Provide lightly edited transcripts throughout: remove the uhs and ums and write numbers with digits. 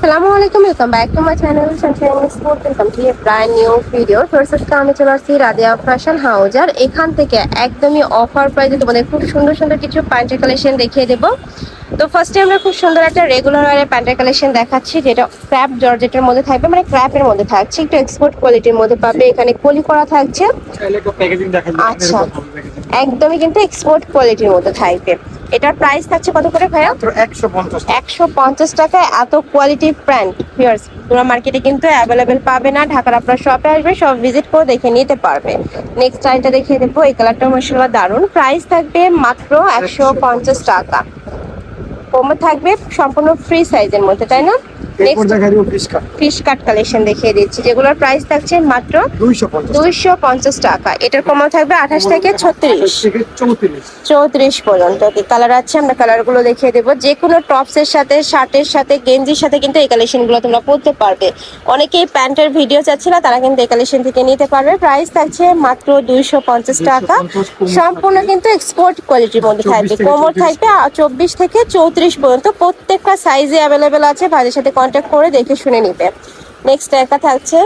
আসসালামু আলাইকুম, welcome back to my channel Sunshine sport. Welcome to A brand new video. First আমি চলে আসছি রাদিয়া ফ্যাশন হাউস, আর এখান থেকে একদমই অফার প্রাইসে তোমাদের খুব সুন্দর সুন্দর কিছু প্যান্টের কালেকশন দেখিয়ে দেবো। তো ফার্স্টে আমরা খুব সুন্দর একটা রেগুলার ওয়ারের প্যান্টের কালেকশন দেখাচ্ছি, যেটা ক্র্যাপ জর্জেটের মধ্যে থাকবে, মানে ক্র্যাপের মধ্যে থাকছে, একটু এক্সপোর্ট কোয়ালিটির মধ্যে পাবে। এখানে কলি করা থাকছে। আচ্ছা, একদমই কিন্তু এক্সপোর্ট কোয়ালিটির মধ্যে থাকবে। এটার প্রাইস থাকছে কত করে ভাইয়া? 150 টাকায় এত কোয়ালিটি প্যান্ট ভিউয়ার্স পুরো মার্কেটে কিন্তু অ্যাভেলেবেল পাবে না। ঢাকার আপনার শপে আসবে, সব ভিজিট করে দেখে নিতে পারবে। নেক্সট আইটা দেখিয়ে দেবো, এই কালারটা মাশাআল্লাহ দারুন। প্রাইস থাকবে মাত্র 150 টাকা। কমে থাকবে সম্পূর্ণ ফ্রি সাইজের মধ্যে, তাই না? ফিশ কাট কালেকশন দেখিয়ে দিচ্ছি, যেগুলোর প্রাইস থাকছে মাত্র 250 টাকা। এটার কমও থাকবে 28 থেকে 34 পর্যন্ত। কালার আছে, আমরা কালারগুলো দেখিয়ে দেবো। যে কোনো টপসের সাথে, শার্টের সাথে, গেঞ্জির সাথে কিন্তু এই কালেকশনগুলো তোমরা পরতে পারবে। অনেকেই প্যান্টের ভিডিও চাচ্ছে না, তারা কিন্তু এই কালেকশন থেকে নিতে পারবে। প্রাইস থাকছে মাত্র 250 টাকা। সম্পূর্ণ কিন্তু এক্সপোর্ট কোয়ালিটির মধ্যে থাকবে। কোমর থাকবে 24 থেকে 34 পর্যন্ত। প্রত্যেকটা সাইজে অ্যাভেলেবেল আছে, ভাইদের সাথে কন্ট্যাক্ট করে দেখে শুনে নিবে। নেক্সট একটা থাকছে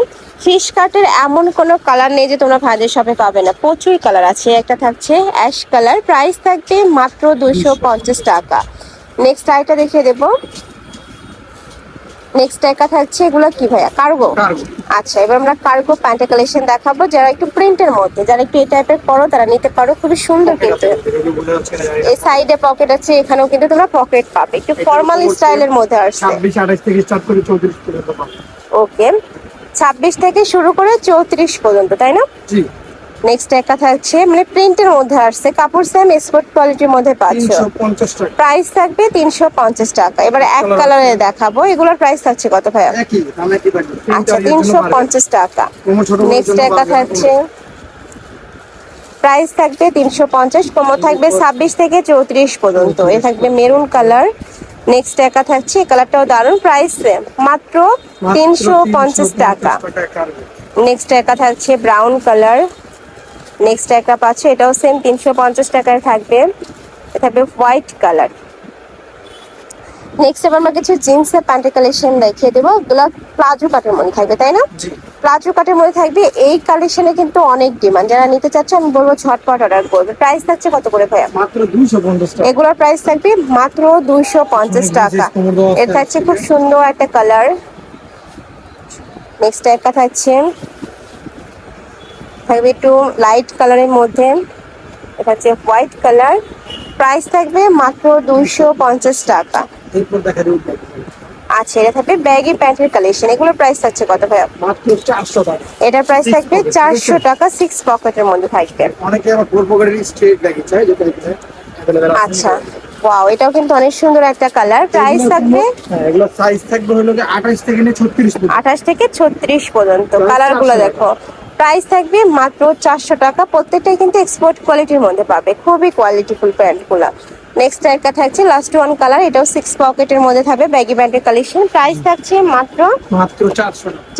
ফিশ কাটের, এমন কোনো কালার নেই যে তোমরা ভাইদের শপে পাবে না, প্রচুর কালার আছে। একটা থাকছে অ্যাশ কালার, প্রাইস থাকবে মাত্র 250 টাকা। নেক্সট আইটা দেখিয়ে দেবো। নেক্সট একটা থাকছে, এগুলো কি ভাইয়া? কার্গো। আচ্ছা, এবার আমরা কার্গো প্যান্টের কালেকশন দেখাবো। যারা একটু প্রিন্টের মধ্যে, যারা একটু এই টাইপের করো, তারা নিতে পারো। খুবই সুন্দর কিন্তু এই সাইডে পকেট আছে, এখানেও কিন্তু তোমরা পকেট পাবে। একটু ফর্মাল স্টাইলের মধ্যে আসছে। 26 28 থেকে স্টার্ট করে 34 পর্যন্ত পাবে। ওকে, 26 থেকে শুরু করে 34 পর্যন্ত, তাই না? জি। নেক্সট একটা থাকছে, মানে প্রিন্টের মধ্যে আসছে, কাপড় সেম, এক্সপোর্ট কোয়ালিটির মধ্যে পাচ্ছ। 350 টাকা। প্রাইস থাকবে 350 টাকা। এবারে এক কালারে দেখাবো, এগুলোর প্রাইস থাকছে কত ভাইয়া? একই দাম, একই থাকবে। আচ্ছা, 350 টাকা। নেক্সট একটা থাকছে, প্রাইস থাকবে 350, কমও থাকবে 26 থেকে 34 পর্যন্ত। এ থাকবে মেরুন কালার। নেক্সট একা থাকছে, এই কালারটাও দারুন, প্রাইস মাত্র 350 টাকা। নেক্সট একা থাকছে ব্রাউন কালার। নেক্সট একা পাচ্ছে, এটাও সেম 350 টাকায় থাকবে। এটা থাকবে হোয়াইট কালার। নেক্সট এবার আমরা কিছু জিন্সের প্যান্টের কালেকশন দেখিয়ে দেবো। এগুলো প্লাজো কাটের মধ্যে থাকবে, তাই না? প্লাজো কাটের মধ্যে থাকবে। এই কালেকশনে কিন্তু অনেক ডিমান্ড, যারা নিতে চাচ্ছে আমি বলবো ঝটপট অর্ডার করবে। প্রাইস থাকছে কত করে ভাইয়া? মাত্র 250 টাকা। এগুলোর প্রাইস থাকবে মাত্র 250 টাকা। এর থাকছে খুব সুন্দর একটা কালার। নেক্সট একটা থাকছে একটু লাইট কালারের মধ্যে, এটা হচ্ছে হোয়াইট কালার। প্রাইস থাকবে মাত্র 250 টাকা। এরপর দেখা দেব। আচ্ছা, এটা থাকবে ব্যাগি প্যান্টের কালেকশন। এগুলোর প্রাইস থাকছে কত ভাইয়া? মাত্র 400 টাকা। এটার প্রাইস থাকবে 400 টাকা, 6 পকেটের মধ্যে থাকবে। অনেকে আবার 4 পকেটের স্ট্রেট লাগি চাই, যেটা এখানে अवेलेबल আছে। আচ্ছা, ওয়াও, এটাও কিন্তু অনেক সুন্দর একটা কালার। প্রাইস থাকবে, হ্যাঁ, এগুলো সাইজ থাকবে হলো কি 28 থেকে 36 পর্যন্ত। 28 থেকে 36 পর্যন্ত। কালারগুলো দেখো। প্রাইস থাকবে মাত্র 400 টাকা। প্রত্যেকটাই কিন্তু এক্সপোর্ট কোয়ালিটির মধ্যে পাবে, খুবই কোয়ালিটিফুল প্যান্টগুলো। নেক্সট একটা থাকছে লাস্ট ওয়ান কালার, এটাও 6 পকেটের মধ্যে থাকবে, ব্যাগি প্যান্টের কালেকশন। প্রাইস থাকছে মাত্র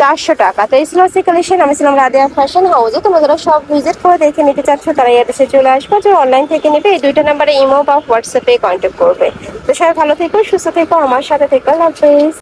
400 টাকা। তো এই ছিল কালেকশন। আমি ছিলাম রাদিয়া ফ্যাশন হাউসে। তোমরা যারা সব ভিজিট করে দেখে নিতে চাচ্ছ, তারা এই অ্যাড্রেসে চলে আসবে। যারা অনলাইন থেকে নিবে, এই দুইটা নাম্বারে ইমো বা হোয়াটসঅ্যাপে কন্ট্যাক্ট করবে। তো সবাই ভালো থেকো, সুস্থ থেকো, আমার সাথে থেকো। আল্লাহ হাফেজ।